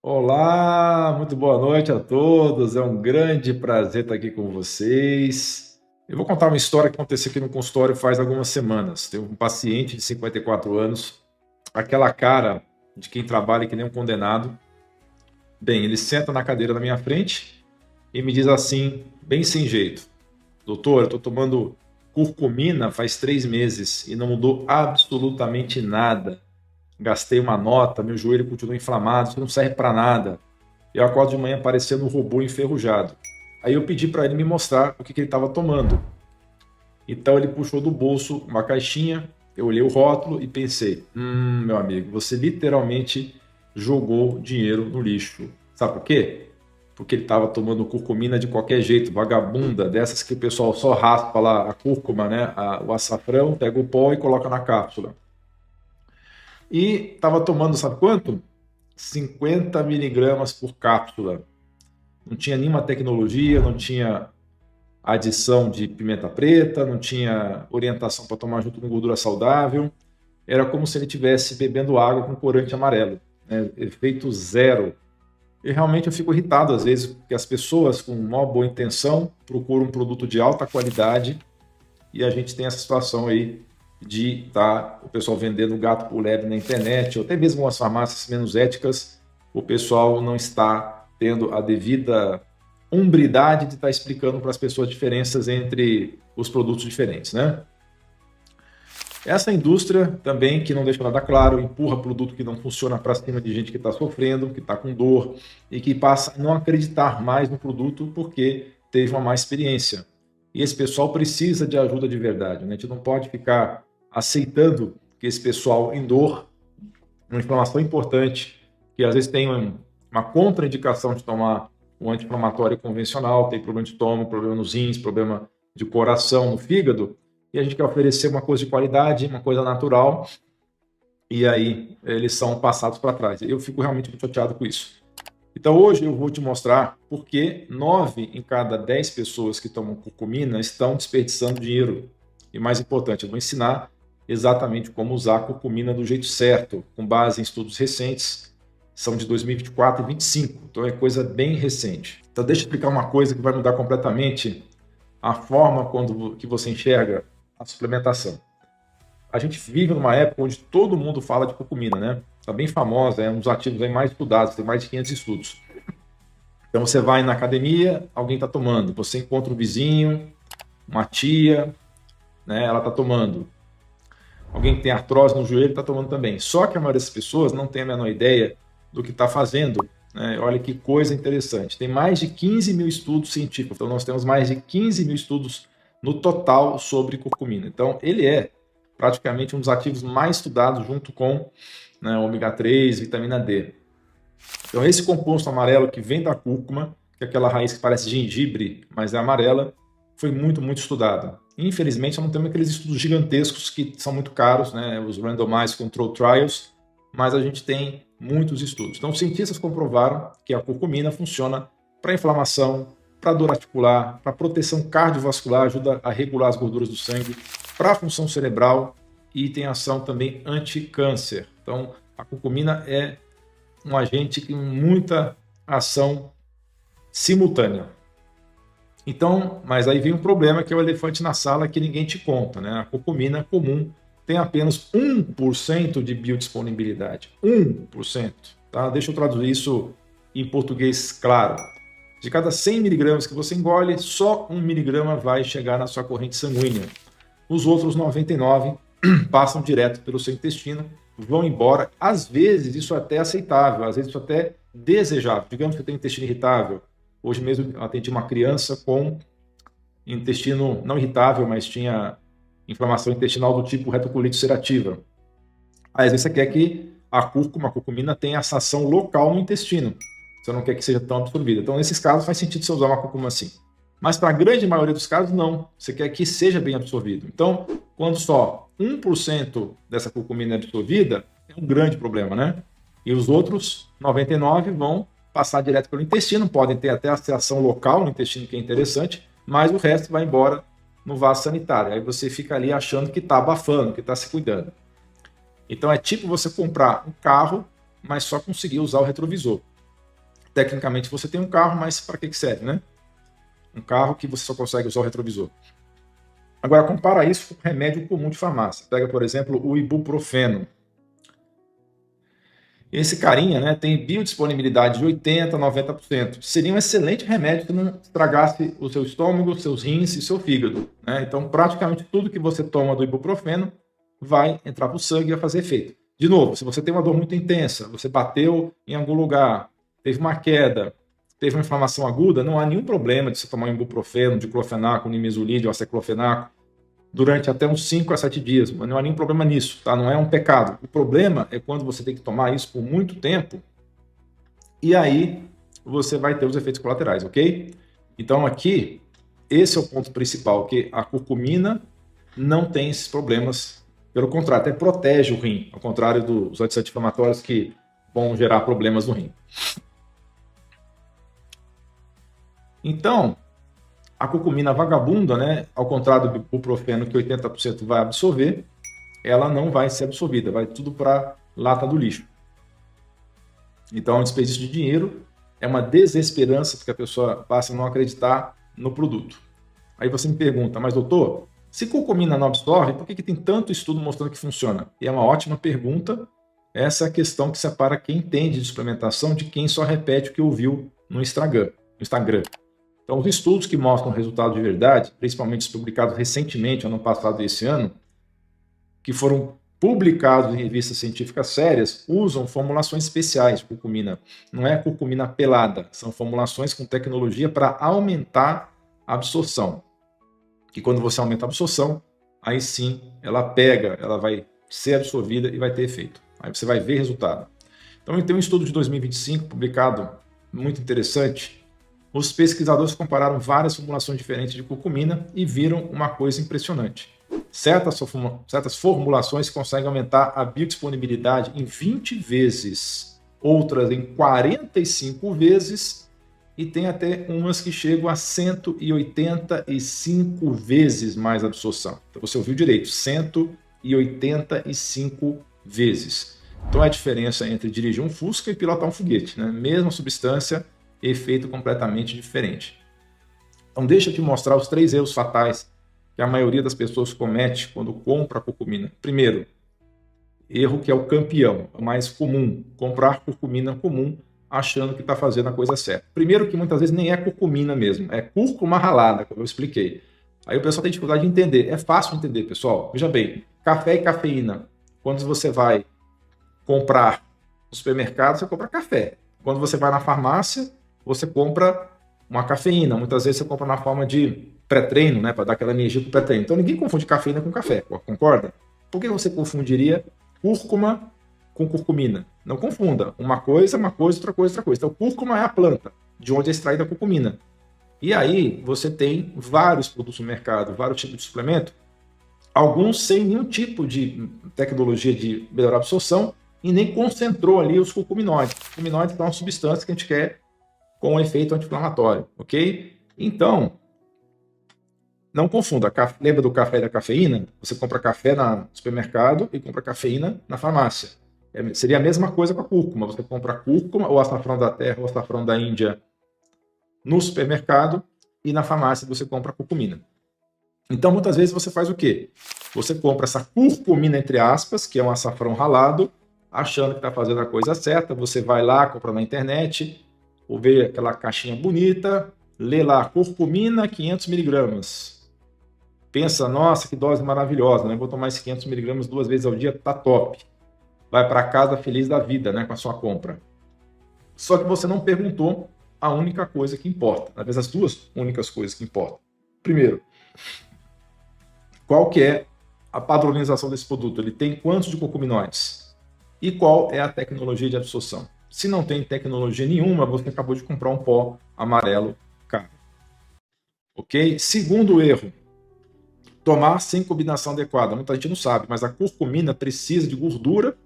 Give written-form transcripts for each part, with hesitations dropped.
Olá, muito boa noite a todos. É um grande prazer estar aqui com vocês. Eu vou contar uma história que aconteceu aqui no consultório faz algumas semanas. Tem um paciente de 54 anos, aquela cara de quem trabalha que nem um condenado. Bem, ele senta na cadeira na minha frente e me diz assim, bem sem jeito: Doutor, eu estou tomando curcumina faz 3 meses e não mudou absolutamente nada. Gastei uma nota, meu joelho continua inflamado, isso não serve para nada. Eu acordo de manhã parecendo um robô enferrujado. Aí eu pedi para ele me mostrar o que ele estava tomando. Então ele puxou do bolso uma caixinha, eu olhei o rótulo e pensei, meu amigo, você literalmente jogou dinheiro no lixo. Sabe por quê? Porque ele estava tomando curcumina de qualquer jeito, vagabunda, dessas que o pessoal só raspa lá a cúrcuma, né? O açafrão, pega o pó e coloca na cápsula. E estava tomando, sabe quanto? 50 miligramas por cápsula. Não tinha nenhuma tecnologia, não tinha adição de pimenta preta, não tinha orientação para tomar junto com gordura saudável. Era como se ele estivesse bebendo água com corante amarelo, né? Efeito zero. E realmente eu fico irritado às vezes, porque as pessoas com uma boa intenção procuram um produto de alta qualidade e a gente tem essa situação aí de o pessoal vendendo gato por lebre na internet, ou até mesmo as farmácias menos éticas, o pessoal não está tendo a devida hombridade de estar explicando para as pessoas diferenças entre os produtos diferentes, né? Essa indústria também, que não deixa nada claro, empurra produto que não funciona para cima de gente que está sofrendo, que está com dor, e que passa a não acreditar mais no produto porque teve uma má experiência. E esse pessoal precisa de ajuda de verdade, né? A gente não pode ficar aceitando que esse pessoal em dor, uma inflamação importante, que às vezes tem uma contraindicação de tomar um anti-inflamatório convencional, tem problema de estômago, problema nos rins, problema de coração, no fígado, e a gente quer oferecer uma coisa de qualidade, uma coisa natural, e aí eles são passados para trás. Eu fico realmente muito chateado com isso. Então hoje eu vou te mostrar por que 9 em cada 10 pessoas que tomam curcumina estão desperdiçando dinheiro. E mais importante, eu vou ensinar exatamente como usar a curcumina do jeito certo, com base em estudos recentes, são de 2024 e 2025, então é coisa bem recente. Então deixa eu explicar uma coisa que vai mudar completamente a forma que você enxerga a suplementação. A gente vive numa época onde todo mundo fala de curcumina, né? Está bem famosa, é um dos ativos aí mais estudados, tem mais de 500 estudos. Então você vai na academia, alguém está tomando, você encontra um vizinho, uma tia, né? Ela está tomando. Alguém que tem artrose no joelho está tomando também. Só que a maioria das pessoas não tem a menor ideia do que está fazendo, né? Olha que coisa interessante. Tem mais de 15 mil estudos científicos. Então nós temos mais de 15 mil estudos no total sobre curcumina. Então ele é praticamente um dos ativos mais estudados junto com, né, ômega 3, vitamina D. Então esse composto amarelo que vem da cúrcuma, que é aquela raiz que parece gengibre, mas é amarela, foi muito, muito estudado. Infelizmente não temos aqueles estudos gigantescos que são muito caros, né, os Randomized Control Trials, mas a gente tem muitos estudos. Então os cientistas comprovaram que a curcumina funciona para inflamação, para dor articular, para proteção cardiovascular, ajuda a regular as gorduras do sangue, para a função cerebral e tem ação também anti-câncer. Então a curcumina é um agente com muita ação simultânea. Então, mas aí vem um problema que é o elefante na sala que ninguém te conta, né? A curcumina comum tem apenas 1% de biodisponibilidade. 1%. Tá? Deixa eu traduzir isso em português claro. De cada 100 miligramas que você engole, só 1 miligrama vai chegar na sua corrente sanguínea. Os outros 99 passam direto pelo seu intestino, vão embora. Às vezes isso é até aceitável, às vezes isso é até desejável. Digamos que eu tenho intestino irritável. Hoje mesmo eu atendi uma criança com intestino não irritável, mas tinha inflamação intestinal do tipo retocolite ulcerativa. Aí, às vezes você quer que a curcumina tenha essa ação local no intestino. Você não quer que seja tão absorvida. Então, nesses casos, faz sentido você usar uma curcuma assim. Mas para a grande maioria dos casos, não. Você quer que seja bem absorvido. Então, quando só 1% dessa curcumina é absorvida, é um grande problema, né? E os outros 99 vão passar direto pelo intestino, podem ter até ação local no intestino, que é interessante, mas o resto vai embora no vaso sanitário. Aí você fica ali achando que está abafando, que está se cuidando. Então é tipo você comprar um carro, mas só conseguir usar o retrovisor. Tecnicamente você tem um carro, mas para que serve, né? Um carro que você só consegue usar o retrovisor. Agora, compara isso com remédio comum de farmácia. Pega, por exemplo, o ibuprofeno. Esse carinha, né, tem biodisponibilidade de 80%, 90%. Seria um excelente remédio se não estragasse o seu estômago, seus rins e seu fígado, né? Então, praticamente tudo que você toma do ibuprofeno vai entrar para o sangue e vai fazer efeito. De novo, se você tem uma dor muito intensa, você bateu em algum lugar, teve uma queda, teve uma inflamação aguda, não há nenhum problema de você tomar um ibuprofeno, diclofenaco, nimesulide ou aceclofenaco durante até uns 5 a 7 dias, mas não há nenhum problema nisso, tá? Não é um pecado. O problema é quando você tem que tomar isso por muito tempo e aí você vai ter os efeitos colaterais, ok? Então aqui, esse é o ponto principal, que a curcumina não tem esses problemas, pelo contrário, até protege o rim, ao contrário dos anti-inflamatórios que vão gerar problemas no rim. Então, a curcumina vagabunda, né, ao contrário do ibuprofeno, que 80% vai absorver, ela não vai ser absorvida, vai tudo para lata do lixo. Então, é um desperdício de dinheiro, é uma desesperança, porque a pessoa passa a não acreditar no produto. Aí você me pergunta, mas doutor, se curcumina não absorve, por que tem tanto estudo mostrando que funciona? E é uma ótima pergunta. Essa é a questão que separa quem entende de suplementação de quem só repete o que ouviu no Instagram. Então, os estudos que mostram resultado de verdade, principalmente os publicados recentemente, ano passado e esse ano, que foram publicados em revistas científicas sérias, usam formulações especiais de curcumina. Não é curcumina pelada, são formulações com tecnologia para aumentar a absorção. E quando você aumenta a absorção, aí sim ela pega, ela vai ser absorvida e vai ter efeito. Aí você vai ver resultado. Então, tem um estudo de 2025 publicado, muito interessante. Os pesquisadores compararam várias formulações diferentes de curcumina e viram uma coisa impressionante. Certas formulações conseguem aumentar a biodisponibilidade em 20 vezes, outras em 45 vezes, e tem até umas que chegam a 185 vezes mais absorção. Então você ouviu direito, 185 vezes. Então é a diferença entre dirigir um Fusca e pilotar um foguete, né? Mesma substância, efeito completamente diferente. Então deixa eu te mostrar os 3 erros fatais que a maioria das pessoas comete quando compra a curcumina. Primeiro, erro que é o campeão, o mais comum, comprar curcumina comum achando que está fazendo a coisa certa. Primeiro que muitas vezes nem é curcumina mesmo, é cúrcuma ralada, como eu expliquei. Aí o pessoal tem dificuldade de entender. É fácil entender, pessoal. Veja bem, café e cafeína. Quando você vai comprar no supermercado, você compra café. Quando você vai na farmácia, você compra uma cafeína. Muitas vezes você compra na forma de pré-treino, né, para dar aquela energia para o pré-treino. Então ninguém confunde cafeína com café, concorda? Por que você confundiria cúrcuma com curcumina? Não confunda. Uma coisa, outra coisa, outra coisa. Então, cúrcuma é a planta, de onde é extraída a curcumina. E aí você tem vários produtos no mercado, vários tipos de suplemento, alguns sem nenhum tipo de tecnologia de melhorar a absorção e nem concentrou ali os curcuminoides. Os curcuminoides são uma substância que a gente quer com um efeito anti-inflamatório, ok? Então, não confunda. Lembra do café e da cafeína? Você compra café no supermercado e compra cafeína na farmácia. Seria a mesma coisa com a cúrcuma. Você compra cúrcuma ou açafrão da terra ou açafrão da Índia no supermercado e na farmácia você compra curcumina. Então, muitas vezes você faz o quê? Você compra essa curcumina, entre aspas, que é um açafrão ralado, achando que está fazendo a coisa certa. Você vai lá, compra na internet, ou vê aquela caixinha bonita, lê lá, curcumina 500 miligramas. Pensa, nossa, que dose maravilhosa, né? Vou tomar esses 500 miligramas 2 vezes ao dia, tá top. Vai para casa feliz da vida, né, com a sua compra. Só que você não perguntou a única coisa que importa. Às vezes as 2 únicas coisas que importam. Primeiro, qual que é a padronização desse produto? Ele tem quantos de curcuminoides? E qual é a tecnologia de absorção? Se não tem tecnologia nenhuma, você acabou de comprar um pó amarelo caro. Ok? Segundo erro, tomar sem combinação adequada. Muita gente não sabe, mas a curcumina precisa de gordura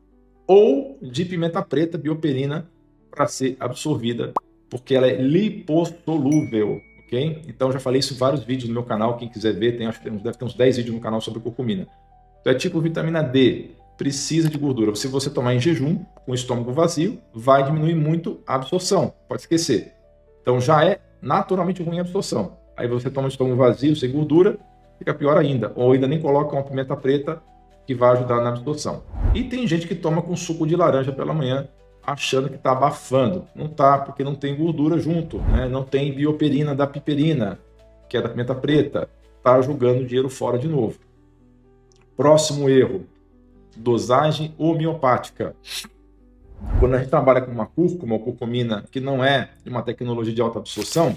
ou de pimenta preta, bioperina, para ser absorvida, porque ela é lipossolúvel, ok? Então, já falei isso em vários vídeos no meu canal, quem quiser ver, deve ter uns 10 vídeos no canal sobre curcumina. Então, é tipo vitamina D. precisa de gordura. Se você tomar em jejum, com o estômago vazio, vai diminuir muito a absorção, pode esquecer. Então já é naturalmente ruim a absorção. Aí você toma o estômago vazio, sem gordura, fica pior ainda. Ou ainda nem coloca uma pimenta preta que vai ajudar na absorção. E tem gente que toma com suco de laranja pela manhã, achando que está abafando. Não está, porque não tem gordura junto, né? Não tem bioperina da piperina, que é da pimenta preta. Está jogando dinheiro fora de novo. Próximo erro, dosagem homeopática. Quando a gente trabalha com uma cúrcuma ou curcumina, que não é uma tecnologia de alta absorção,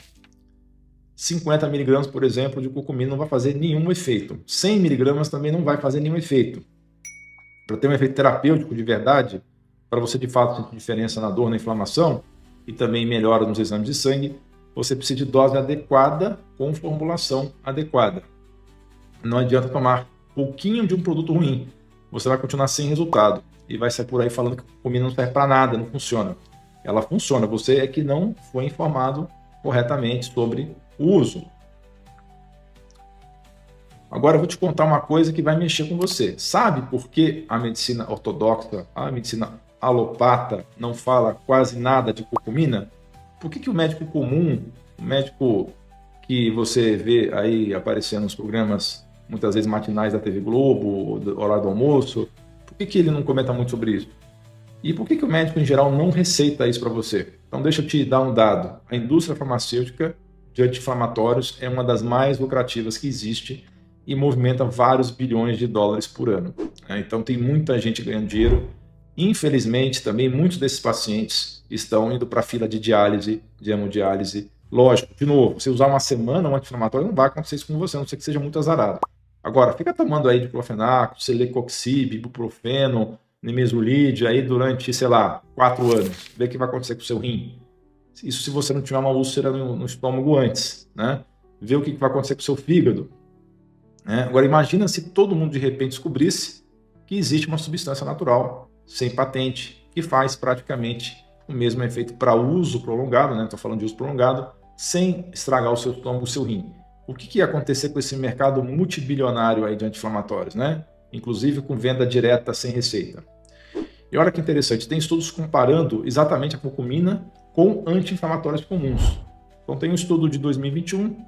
50 miligramas, por exemplo, de curcumina não vai fazer nenhum efeito. 100 miligramas também não vai fazer nenhum efeito. Para ter um efeito terapêutico de verdade, para você de fato sentir diferença na dor, na inflamação e também melhora nos exames de sangue, você precisa de dose adequada com formulação adequada. Não adianta tomar pouquinho de um produto ruim, você vai continuar sem resultado e vai sair por aí falando que a curcumina não serve para nada, não funciona. Ela funciona, você é que não foi informado corretamente sobre o uso. Agora eu vou te contar uma coisa que vai mexer com você. Sabe por que a medicina ortodoxa, a medicina alopata, não fala quase nada de curcumina? Por que o médico comum, o médico que você vê aí aparecendo nos programas, muitas vezes matinais da TV Globo, horário do almoço, por que ele não comenta muito sobre isso? E por que o médico em geral não receita isso para você? Então deixa eu te dar um dado. A indústria farmacêutica de anti-inflamatórios é uma das mais lucrativas que existe e movimenta vários bilhões de dólares por ano. Então tem muita gente ganhando dinheiro. Infelizmente, também muitos desses pacientes estão indo para a fila de diálise, de hemodiálise. Lógico, de novo, se usar uma semana um anti-inflamatório, não vai acontecer isso com você, a não ser que seja muito azarado. Agora, fica tomando aí diclofenaco, celecoxib, ibuprofeno, nimesulide aí durante, sei lá, 4 anos. Vê o que vai acontecer com o seu rim. Isso se você não tiver uma úlcera no estômago antes, né? Vê o que vai acontecer com o seu fígado. Agora, imagina se todo mundo de repente descobrisse que existe uma substância natural, sem patente, que faz praticamente o mesmo efeito para uso prolongado, né? Estou falando de uso prolongado, sem estragar o seu estômago, o seu rim. O que ia acontecer com esse mercado multibilionário aí de anti-inflamatórios, né? Inclusive com venda direta sem receita. E olha que interessante, tem estudos comparando exatamente a curcumina com anti-inflamatórios comuns. Então tem um estudo de 2021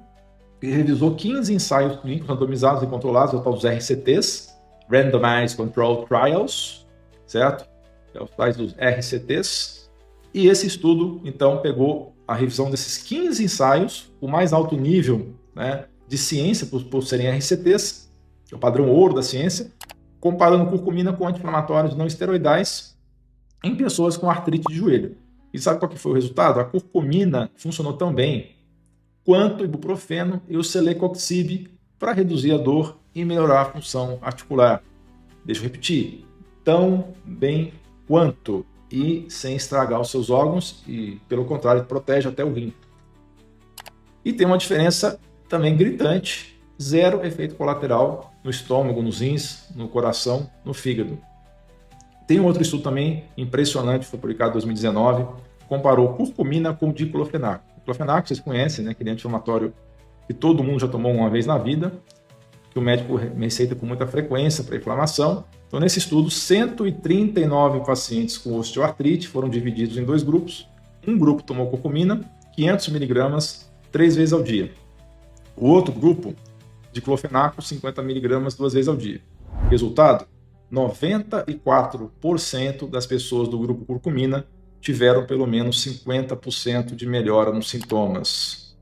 que revisou 15 ensaios clínicos randomizados e controlados, os RCTs, Randomized Controlled Trials, certo? É os tais dos RCTs. E esse estudo, então, pegou a revisão desses 15 ensaios, o mais alto nível, né, de ciência por serem RCTs, que é o padrão ouro da ciência, comparando curcumina com anti-inflamatórios não esteroidais em pessoas com artrite de joelho. E sabe qual que foi o resultado? A curcumina funcionou tão bem quanto o ibuprofeno e o celecoxib para reduzir a dor e melhorar a função articular. Deixa eu repetir, tão bem quanto e sem estragar os seus órgãos e, pelo contrário, protege até o rim. E tem uma diferença também gritante, zero efeito colateral no estômago, nos rins, no coração, no fígado. Tem um outro estudo também impressionante, foi publicado em 2019, comparou curcumina com diclofenaco. Diclofenaco, vocês conhecem, né? Aquele anti-inflamatório que todo mundo já tomou uma vez na vida, que o médico receita com muita frequência para inflamação. Então, nesse estudo, 139 pacientes com osteoartrite foram divididos em 2 grupos. Um grupo tomou curcumina, 500 miligramas, 3 vezes ao dia. O outro grupo, diclofenaco, 50 miligramas, 2 vezes ao dia. Resultado? 94% das pessoas do grupo curcumina tiveram pelo menos 50% de melhora nos sintomas.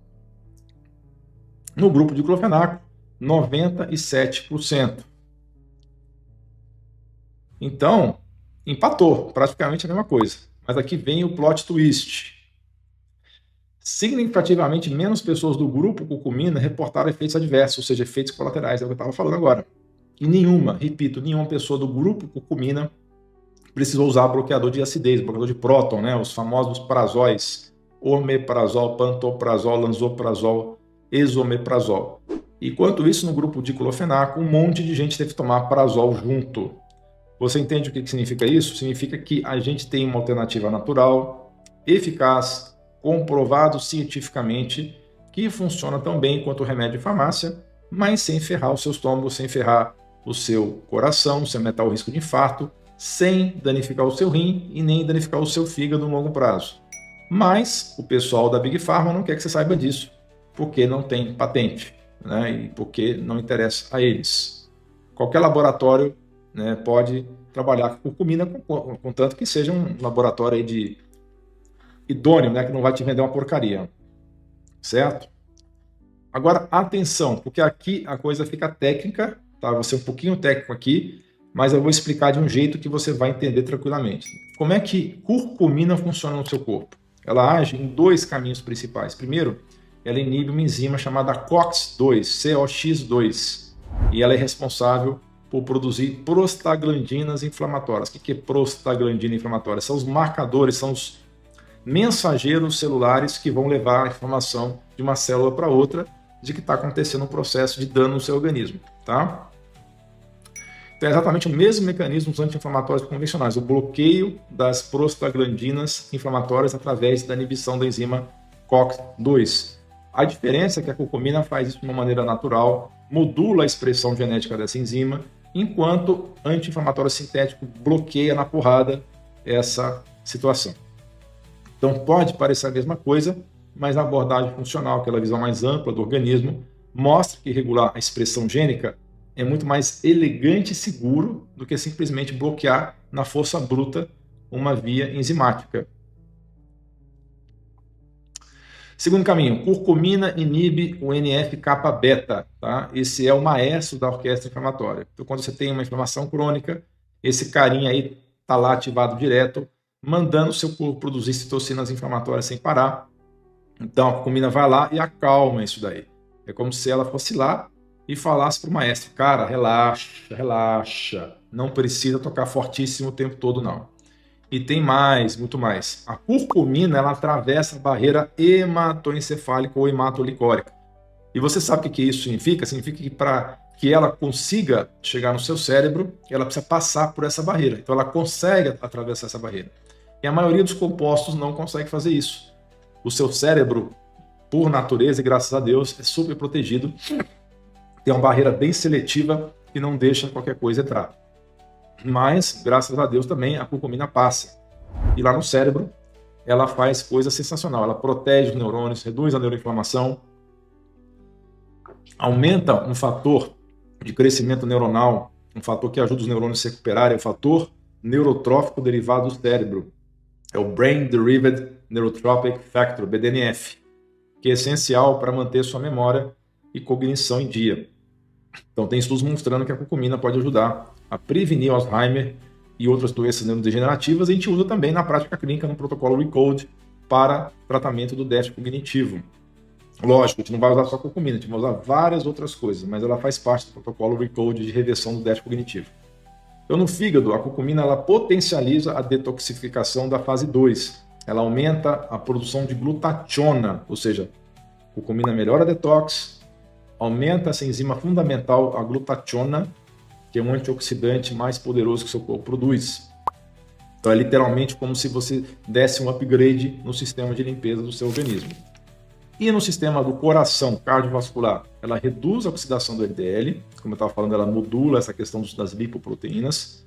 No grupo de diclofenaco, 97%. Então, empatou, praticamente a mesma coisa. Mas aqui vem o plot twist. Significativamente menos pessoas do grupo curcumina reportaram efeitos adversos, ou seja, efeitos colaterais, é o que eu estava falando agora. E nenhuma pessoa do grupo curcumina precisou usar bloqueador de acidez, bloqueador de próton, né? Os famosos prazóis, omeprazol, pantoprazol, lansoprazol, esomeprazol. Enquanto isso, no grupo de diclofenaco, um monte de gente teve que tomar prazol junto. Você entende o que significa isso? Significa que a gente tem uma alternativa natural, eficaz, comprovado cientificamente, que funciona tão bem quanto o remédio de farmácia, mas sem ferrar o seu estômago, sem ferrar o seu coração, sem aumentar o risco de infarto, sem danificar o seu rim e nem danificar o seu fígado no longo prazo. Mas o pessoal da Big Pharma não quer que você saiba disso, porque não tem patente, né? E porque não interessa a eles. Qualquer laboratório, né, pode trabalhar com curcumina, contanto que seja um laboratório aí de idôneo, né, que não vai te vender uma porcaria, certo? Agora, atenção, porque aqui a coisa fica técnica, tá? Vou ser um pouquinho técnico aqui, mas eu vou explicar de um jeito que você vai entender tranquilamente. Como é que curcumina funciona no seu corpo? Ela age em dois caminhos principais. Primeiro, ela inibe uma enzima chamada COX-2, COX-2, e ela é responsável por produzir prostaglandinas inflamatórias. O que é prostaglandina inflamatória? São os marcadores, são os mensageiros celulares que vão levar a informação de uma célula para outra de que está acontecendo um processo de dano no seu organismo, tá? Então é exatamente o mesmo mecanismo dos anti-inflamatórios convencionais, o bloqueio das prostaglandinas inflamatórias através da inibição da enzima COX-2. A diferença é que a curcumina faz isso de uma maneira natural, modula a expressão genética dessa enzima, enquanto anti-inflamatório sintético bloqueia na porrada essa situação. Então pode parecer a mesma coisa, mas a abordagem funcional, aquela visão mais ampla do organismo, mostra que regular a expressão gênica é muito mais elegante e seguro do que simplesmente bloquear na força bruta uma via enzimática. Segundo caminho, curcumina inibe o NF-kappa-beta, tá? Esse é o maestro da orquestra inflamatória. Então, quando você tem uma inflamação crônica, esse carinha aí está lá ativado direto, mandando o seu corpo produzir citocinas inflamatórias sem parar. Então, a curcumina vai lá e acalma isso daí. É como se ela fosse lá e falasse para o maestro, cara, relaxa, relaxa, não precisa tocar fortíssimo o tempo todo, não. E tem mais, muito mais. A curcumina, ela atravessa a barreira hematoencefálica ou hematolicórica. E você sabe o que isso significa? Significa que para que ela consiga chegar no seu cérebro, ela precisa passar por essa barreira. Então ela consegue atravessar essa barreira. E a maioria dos compostos não consegue fazer isso. O seu cérebro, por natureza e graças a Deus, é super protegido. Tem uma barreira bem seletiva que não deixa qualquer coisa entrar. Mas, graças a Deus, também a curcumina passa. E lá no cérebro, ela faz coisa sensacional. Ela protege os neurônios, reduz a neuroinflamação, aumenta um fator de crescimento neuronal, um fator que ajuda os neurônios a se recuperarem, é o fator neurotrófico derivado do cérebro. É o Brain Derived Neurotrophic Factor, BDNF, que é essencial para manter sua memória e cognição em dia. Então tem estudos mostrando que a curcumina pode ajudar a prevenir Alzheimer e outras doenças neurodegenerativas. A gente usa também na prática clínica no protocolo RECODE para tratamento do déficit cognitivo. Lógico, a gente não vai usar só a curcumina, a gente vai usar várias outras coisas, mas ela faz parte do protocolo RECODE de reversão do déficit cognitivo. Então no fígado, a curcumina ela potencializa a detoxificação da fase 2. Ela aumenta a produção de glutationa, ou seja, a curcumina melhora a detox, aumenta essa enzima fundamental, a glutationa, que é um antioxidante mais poderoso que o seu corpo produz. Então é literalmente como se você desse um upgrade no sistema de limpeza do seu organismo. E no sistema do coração cardiovascular, ela reduz a oxidação do LDL, como eu estava falando, ela modula essa questão das lipoproteínas.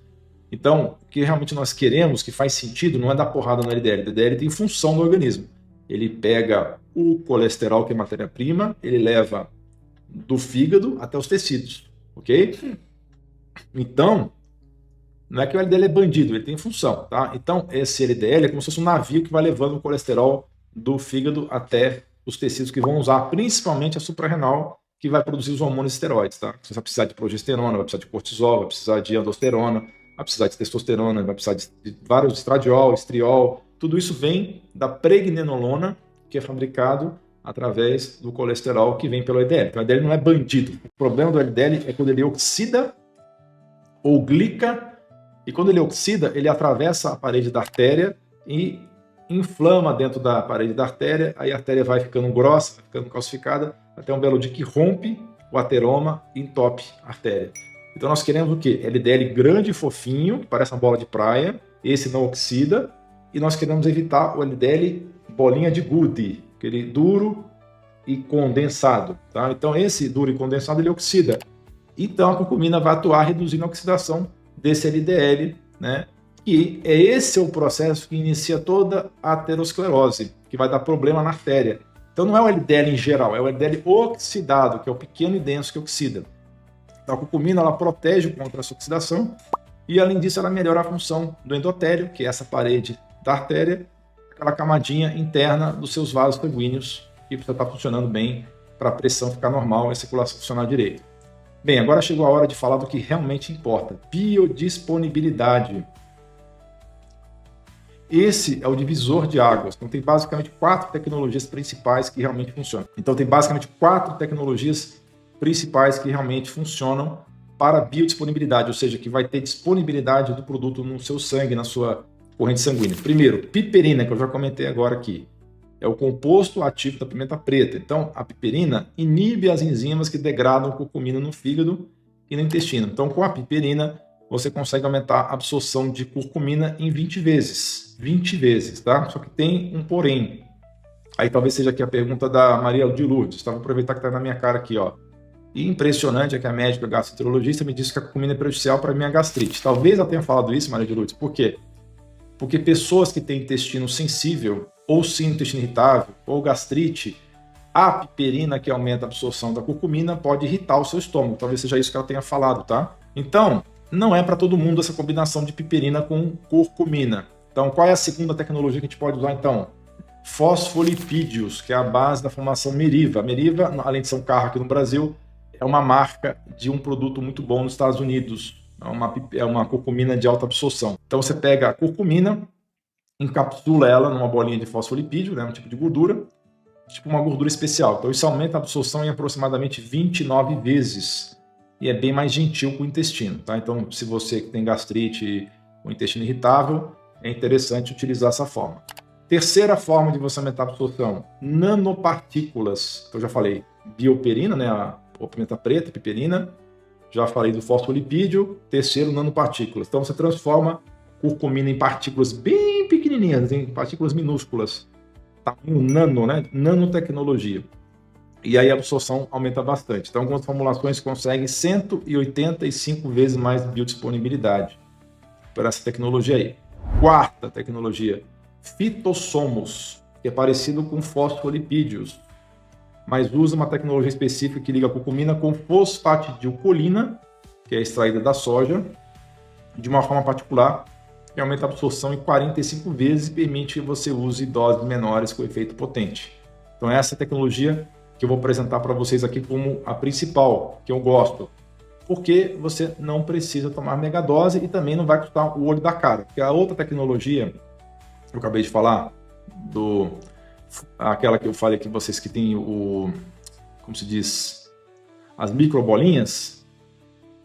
Então, o que realmente nós queremos, que faz sentido, não é dar porrada no LDL. O LDL tem função no organismo. Ele pega o colesterol, que é matéria-prima, ele leva do fígado até os tecidos, ok? Então, não é que o LDL é bandido, ele tem função, tá? Então, esse LDL é como se fosse um navio que vai levando o colesterol do fígado até os tecidos que vão usar, principalmente a suprarrenal, que vai produzir os hormônios esteroides, tá? Você vai precisar de progesterona, vai precisar de cortisol, vai precisar de aldosterona, vai precisar de testosterona, vai precisar de vários estradiol, estriol. Tudo isso vem da pregnenolona, que é fabricado através do colesterol que vem pelo LDL. Então, o LDL não é bandido. O problema do LDL é quando ele oxida ou glica, e quando ele oxida, ele atravessa a parede da artéria e inflama dentro da parede da artéria, aí a artéria vai ficando grossa, vai ficando calcificada, até um belo dia que rompe o ateroma e entope a artéria. Então nós queremos o quê? LDL grande e fofinho, parece uma bola de praia, esse não oxida, e nós queremos evitar o LDL bolinha de gude, aquele duro e condensado, tá? Então esse duro e condensado ele oxida. Então a curcumina vai atuar reduzindo a oxidação desse LDL, né? E esse é o processo que inicia toda a aterosclerose, que vai dar problema na artéria. Então não é o LDL em geral, é o LDL oxidado, que é o pequeno e denso que oxida. Então a curcumina ela protege contra essa oxidação e além disso ela melhora a função do endotélio, que é essa parede da artéria, aquela camadinha interna dos seus vasos sanguíneos, que precisa estar funcionando bem para a pressão ficar normal e a circulação funcionar direito. Bem, agora chegou a hora de falar do que realmente importa, biodisponibilidade. Esse é o divisor de águas. Então tem basicamente 4 tecnologias principais que realmente funcionam. Então tem basicamente 4 tecnologias principais que realmente funcionam para biodisponibilidade, ou seja, que vai ter disponibilidade do produto no seu sangue, na sua corrente sanguínea. Primeiro, piperina, que eu já comentei agora aqui. É o composto ativo da pimenta preta. Então, a piperina inibe as enzimas que degradam curcumina no fígado e no intestino. Então, com a piperina, você consegue aumentar a absorção de curcumina em 20 vezes. 20 vezes, tá? Só que tem um porém. Aí talvez seja aqui a pergunta da Maria de Lourdes. Vou aproveitar que está na minha cara aqui, ó. E impressionante é que a médica gastroenterologista me disse que a curcumina é prejudicial para a minha gastrite. Talvez ela tenha falado isso, Maria de Lourdes. Por quê? Porque pessoas que têm intestino sensível, ou sim intestino irritável, ou gastrite, a piperina que aumenta a absorção da curcumina pode irritar o seu estômago. Talvez seja isso que ela tenha falado, tá? Então, não é para todo mundo essa combinação de piperina com curcumina. Então, qual é a segunda tecnologia que a gente pode usar, então? Fosfolipídios, que é a base da formação Meriva. A Meriva, além de ser um carro aqui no Brasil, é uma marca de um produto muito bom nos Estados Unidos. É uma curcumina de alta absorção. Então, você pega a curcumina, encapsula ela numa bolinha de fosfolipídio, né, um tipo de gordura, tipo uma gordura especial. Então isso aumenta a absorção em aproximadamente 29 vezes e é bem mais gentil com o intestino, tá? Então se você tem gastrite ou intestino irritável, é interessante utilizar essa forma. Terceira forma de você aumentar a absorção, nanopartículas. Então eu já falei bioperina, né, a pimenta preta, piperina, já falei do fosfolipídio, terceiro, nanopartículas. Então você transforma curcumina em partículas bem pequenininhas, em partículas minúsculas, tamanho nano, né? Nanotecnologia. E aí a absorção aumenta bastante. Então, algumas formulações conseguem 185 vezes mais biodisponibilidade por essa tecnologia aí. Quarta tecnologia, fitossomos, que é parecido com fosfolipídios, mas usa uma tecnologia específica que liga a curcumina com fosfatidilcolina, que é extraída da soja, de uma forma particular, que aumenta a absorção em 45 vezes e permite que você use doses menores com efeito potente. Então essa é a tecnologia que eu vou apresentar para vocês aqui como a principal, que eu gosto, porque você não precisa tomar megadose e também não vai custar o olho da cara. Porque a outra tecnologia, eu acabei de falar, aquela que eu falei aqui vocês que tem como se diz, as microbolinhas,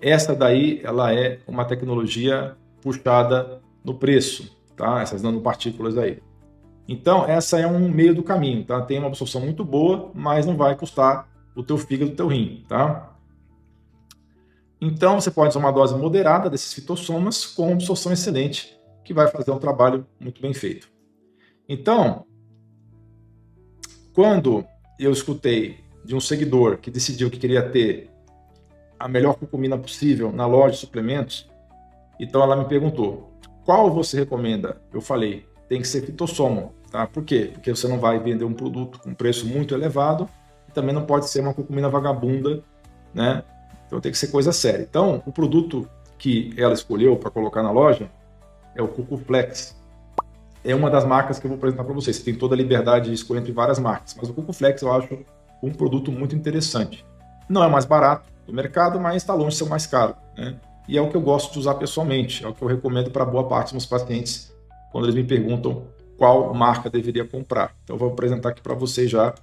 essa daí ela é uma tecnologia puxada no preço, tá? Essas nanopartículas aí. Então, essa é um meio do caminho, tá? Tem uma absorção muito boa, mas não vai custar o teu fígado, o teu rim, tá? Então, você pode usar uma dose moderada desses fitossomas com absorção excelente, que vai fazer um trabalho muito bem feito. Então, quando eu escutei de um seguidor que decidiu que queria ter a melhor curcumina possível na loja de suplementos, então ela me perguntou, qual você recomenda? Eu falei, tem que ser fitossoma, tá? Por quê? Porque você não vai vender um produto com preço muito elevado e também não pode ser uma curcumina vagabunda, né? Então tem que ser coisa séria. Então, o produto que ela escolheu para colocar na loja é o Cucuflex. É uma das marcas que eu vou apresentar para vocês. Você tem toda a liberdade de escolher entre várias marcas, mas o Cucuflex eu acho um produto muito interessante. Não é mais barato do mercado, mas está longe de ser o mais caro, né? E é o que eu gosto de usar pessoalmente, é o que eu recomendo para boa parte dos meus pacientes quando eles me perguntam qual marca deveria comprar. Então eu vou apresentar aqui para vocês já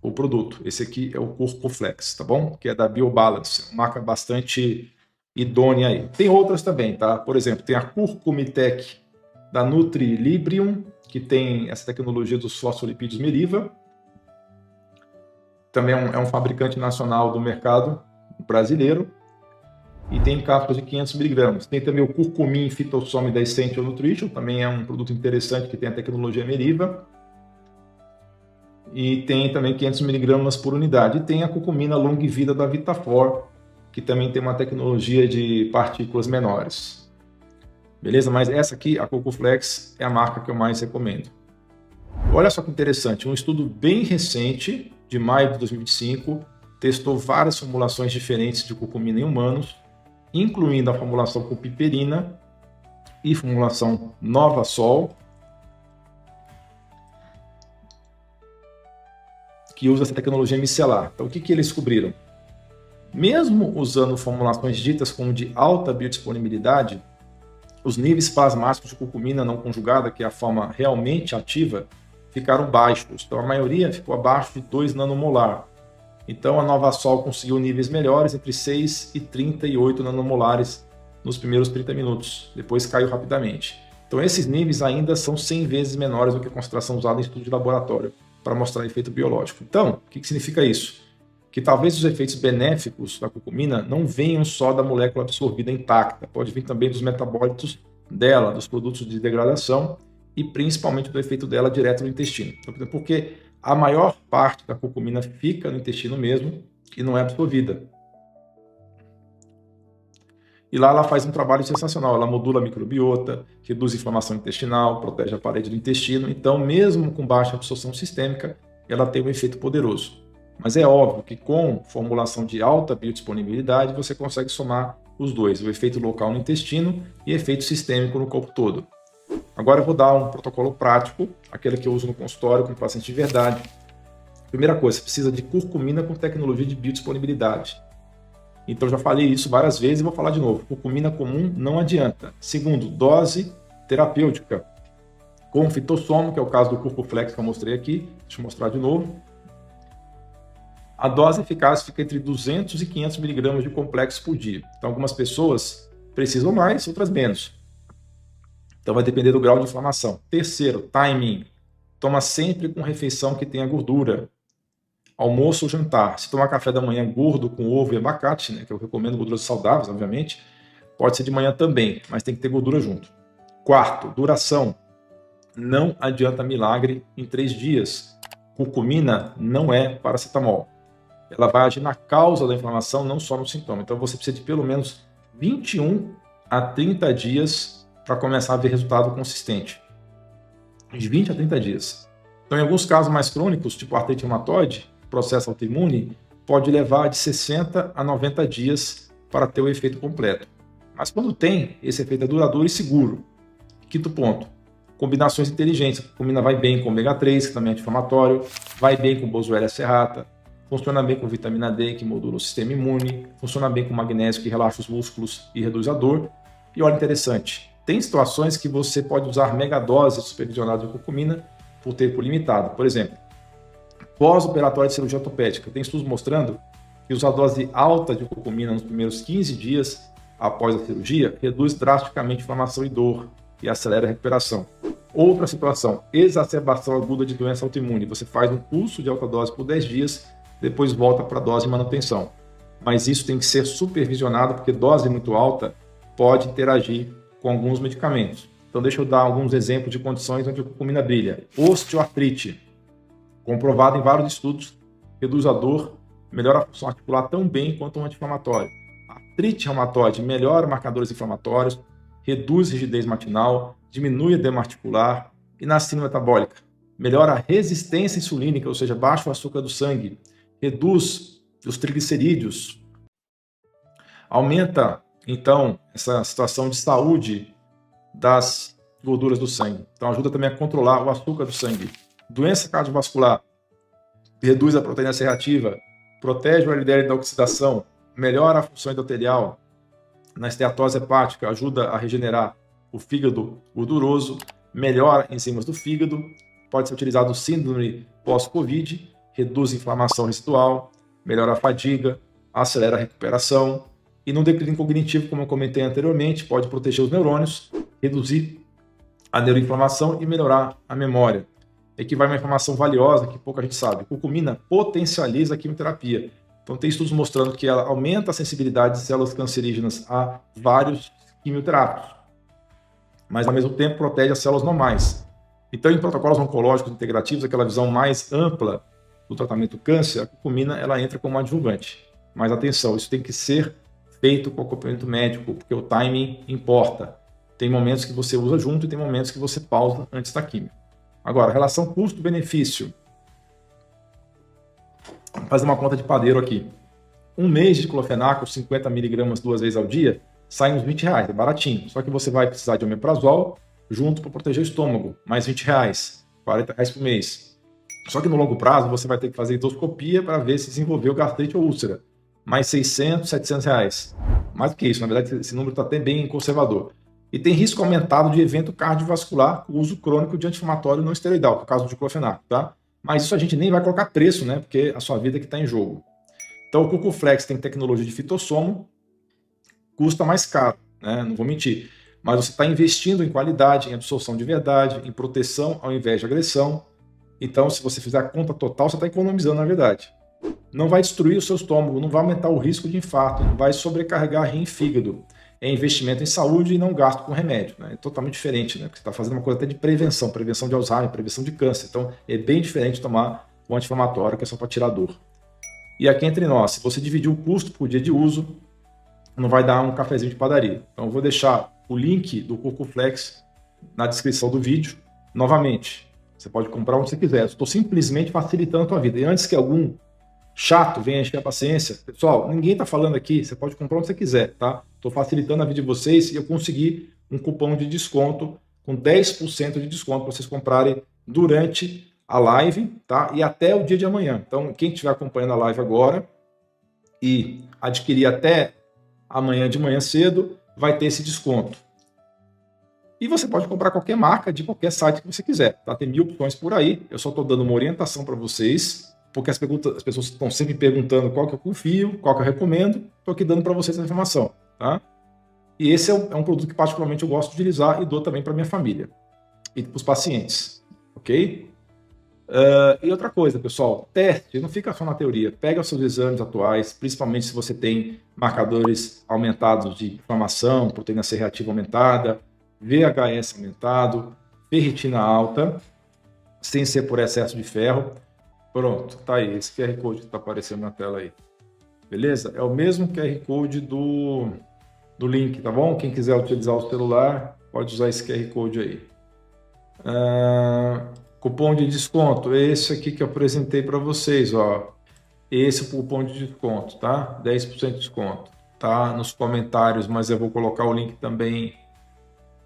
o produto. Esse aqui é o Cucuflex, tá bom? Que é da Biobalance, uma marca bastante idônea aí. Tem outras também, tá? Por exemplo, tem a Curcumitec da Nutrilibrium, que tem essa tecnologia dos fosfolipídios Meriva. Também é um fabricante nacional do mercado brasileiro. E tem cápsulas de 500 miligramas. Tem também o Curcumin Phytosome da Essential Nutrition, também é um produto interessante que tem a tecnologia Meriva. E tem também 500 miligramas por unidade. E tem a curcumina Long Vida da Vitafor, que também tem uma tecnologia de partículas menores. Beleza? Mas essa aqui, a Cocoflex, é a marca que eu mais recomendo. Olha só que interessante, um estudo bem recente, de maio de 2025, testou várias formulações diferentes de curcumina em humanos, incluindo a formulação com piperina e formulação Novasol, que usa essa tecnologia micelar. Então, o que eles descobriram? Mesmo usando formulações ditas como de alta biodisponibilidade, os níveis plasmáticos de curcumina não conjugada, que é a forma realmente ativa, ficaram baixos. Então, a maioria ficou abaixo de 2 nanomolar. Então, a Novasol conseguiu níveis melhores, entre 6 e 38 nanomolares nos primeiros 30 minutos. Depois caiu rapidamente. Então, esses níveis ainda são 100 vezes menores do que a concentração usada em estudo de laboratório para mostrar efeito biológico. Então, o que significa isso? Que talvez os efeitos benéficos da curcumina não venham só da molécula absorvida intacta, pode vir também dos metabólitos dela, dos produtos de degradação e principalmente do efeito dela direto no intestino. Então, porque a maior parte da curcumina fica no intestino mesmo e não é absorvida. E lá ela faz um trabalho sensacional, ela modula a microbiota, reduz a inflamação intestinal, protege a parede do intestino, então mesmo com baixa absorção sistêmica, ela tem um efeito poderoso. Mas é óbvio que com formulação de alta biodisponibilidade, você consegue somar os dois, o efeito local no intestino e efeito sistêmico no corpo todo. Agora eu vou dar um protocolo prático, aquele que eu uso no consultório com paciente de verdade. Primeira coisa, você precisa de curcumina com tecnologia de biodisponibilidade. Então já falei isso várias vezes e vou falar de novo. Curcumina comum não adianta. Segundo, dose terapêutica com fitossomo, que é o caso do Curcoflex que eu mostrei aqui. Deixa eu mostrar de novo. A dose eficaz fica entre 200 e 500 miligramas de complexo por dia. Então algumas pessoas precisam mais, outras menos. Então vai depender do grau de inflamação. Terceiro, timing. Toma sempre com refeição que tenha gordura. Almoço ou jantar. Se tomar café da manhã gordo com ovo e abacate, né, que eu recomendo gorduras saudáveis, obviamente, pode ser de manhã também, mas tem que ter gordura junto. Quarto, duração. Não adianta milagre em 3 dias. Curcumina não é paracetamol. Ela vai agir na causa da inflamação, não só no sintoma. Então você precisa de pelo menos 21 a 30 dias para começar a ver resultado consistente. De 20 a 30 dias. Então, em alguns casos mais crônicos, tipo artrite reumatoide, processo autoimune, pode levar de 60 a 90 dias para ter o efeito completo. Mas quando tem, esse efeito é duradouro e seguro. Quinto ponto, combinações inteligentes. A curcumina vai bem com ômega 3, que também é anti-inflamatório, vai bem com Boswellia serrata, funciona bem com vitamina D, que modula o sistema imune, funciona bem com magnésio, que relaxa os músculos e reduz a dor. E olha interessante, tem situações que você pode usar megadoses supervisionadas de curcumina por tempo limitado. Por exemplo, pós-operatório de cirurgia ortopédica. Tem estudos mostrando que usar dose alta de curcumina nos primeiros 15 dias após a cirurgia reduz drasticamente a inflamação e dor e acelera a recuperação. Outra situação, exacerbação aguda de doença autoimune. Você faz um curso de alta dose por 10 dias, depois volta para a dose de manutenção. Mas isso tem que ser supervisionado, porque dose muito alta pode interagir com alguns medicamentos. Então deixa eu dar alguns exemplos de condições onde a curcumina brilha. Osteoartrite. Comprovado em vários estudos, reduz a dor, melhora a função articular tão bem quanto um anti-inflamatório. Artrite reumatoide melhora marcadores inflamatórios, reduz rigidez matinal, diminui edema articular. E na síndrome metabólica, melhora a resistência insulínica, ou seja, baixa o açúcar do sangue, reduz os triglicerídeos, aumenta, então, essa situação de saúde das gorduras do sangue. Então ajuda também a controlar o açúcar do sangue. Doença cardiovascular, reduz a proteína C reativa, protege o LDL da oxidação, melhora a função endotelial. Na esteatose hepática, ajuda a regenerar o fígado gorduroso, melhora enzimas do fígado, pode ser utilizado síndrome pós-Covid, reduz a inflamação residual, melhora a fadiga, acelera a recuperação. E no declínio cognitivo, como eu comentei anteriormente, pode proteger os neurônios, reduzir a neuroinflamação e melhorar a memória. Aqui vai uma informação valiosa que pouca gente sabe. Curcumina potencializa a quimioterapia. Então tem estudos mostrando que ela aumenta a sensibilidade de células cancerígenas a vários quimioterápicos, mas ao mesmo tempo protege as células normais. Então em protocolos oncológicos integrativos, aquela visão mais ampla do tratamento do câncer, a curcumina ela entra como adjuvante. Mas atenção, isso tem que ser feito com acompanhamento médico, porque o timing importa. Tem momentos que você usa junto e tem momentos que você pausa antes da quimio. Agora, relação custo-benefício. Vamos fazer uma conta de padeiro aqui. Um mês de diclofenaco, 50 mg 2 vezes ao dia, sai uns R$20, é baratinho. Só que você vai precisar de omeprazol junto para proteger o estômago, mais R$20, R$40 por mês. Só que no longo prazo você vai ter que fazer endoscopia para ver se desenvolveu gastrite ou úlcera, mais R$600, R$700. Mais do que isso, na verdade esse número está até bem conservador. E tem risco aumentado de evento cardiovascular com uso crônico de anti-inflamatório não esteroidal, por causa do diclofenaco, tá? Mas isso a gente nem vai colocar preço, né? Porque a sua vida que está em jogo. Então o Cucuflex tem tecnologia de fitossomo, custa mais caro, né? Não vou mentir. Mas você está investindo em qualidade, em absorção de verdade, em proteção ao invés de agressão. Então, se você fizer a conta total, você está economizando na verdade. Não vai destruir o seu estômago, não vai aumentar o risco de infarto, não vai sobrecarregar rim e fígado. É investimento em saúde e não gasto com remédio, né? É totalmente diferente, né? Porque você está fazendo uma coisa até de prevenção, prevenção de Alzheimer, prevenção de câncer. Então, é bem diferente tomar o anti-inflamatório, que é só para tirar dor. E aqui entre nós, se você dividir o custo por dia de uso, não vai dar um cafezinho de padaria. Então, eu vou deixar o link do Cucuflex na descrição do vídeo. Novamente, você pode comprar onde você quiser. Estou simplesmente facilitando a tua vida. E antes que algum chato venha encher a paciência, pessoal, ninguém está falando aqui, você pode comprar onde você quiser, tá? Estou facilitando a vida de vocês e eu consegui um cupom de desconto com 10% de desconto para vocês comprarem durante a live, tá? E até o dia de amanhã. Então, quem estiver acompanhando a live agora e adquirir até amanhã de manhã cedo, vai ter esse desconto. E você pode comprar qualquer marca de qualquer site que você quiser, tá? Tem 1000 opções por aí, eu só estou dando uma orientação para vocês, porque as pessoas estão sempre perguntando qual que eu confio, qual que eu recomendo, estou aqui dando para vocês essa informação, tá? E esse é um produto que particularmente eu gosto de utilizar e dou também para minha família e para os pacientes, ok? E outra coisa, pessoal, teste, não fica só na teoria, pega os seus exames atuais, principalmente se você tem marcadores aumentados de inflamação, proteína C reativa aumentada, VHS aumentado, ferritina alta, sem ser por excesso de ferro. Pronto, tá aí, esse QR Code que está aparecendo na tela aí. Beleza? É o mesmo QR Code do link, tá bom? Quem quiser utilizar o celular, pode usar esse QR Code aí. Cupom de desconto, esse aqui que eu apresentei para vocês, ó. Esse é o cupom de desconto, tá? 10% de desconto. Tá nos comentários, mas eu vou colocar o link também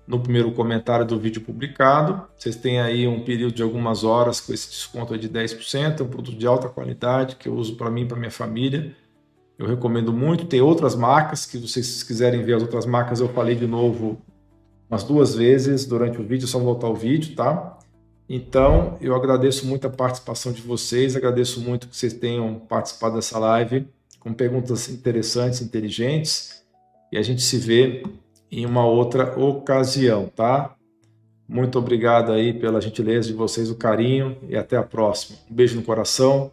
no primeiro comentário do vídeo publicado. Vocês têm aí um período de algumas horas com esse desconto de 10%, é um produto de alta qualidade que eu uso para mim e para minha família. Eu recomendo muito. Tem outras marcas, que vocês quiserem ver as outras marcas, eu falei de novo umas 2 vezes durante o vídeo, é só voltar o vídeo, tá? Então, eu agradeço muito a participação de vocês, agradeço muito que vocês tenham participado dessa live, com perguntas interessantes, inteligentes, e a gente se vê em uma outra ocasião, tá? Muito obrigado aí pela gentileza de vocês, o carinho, e até a próxima. Um beijo no coração.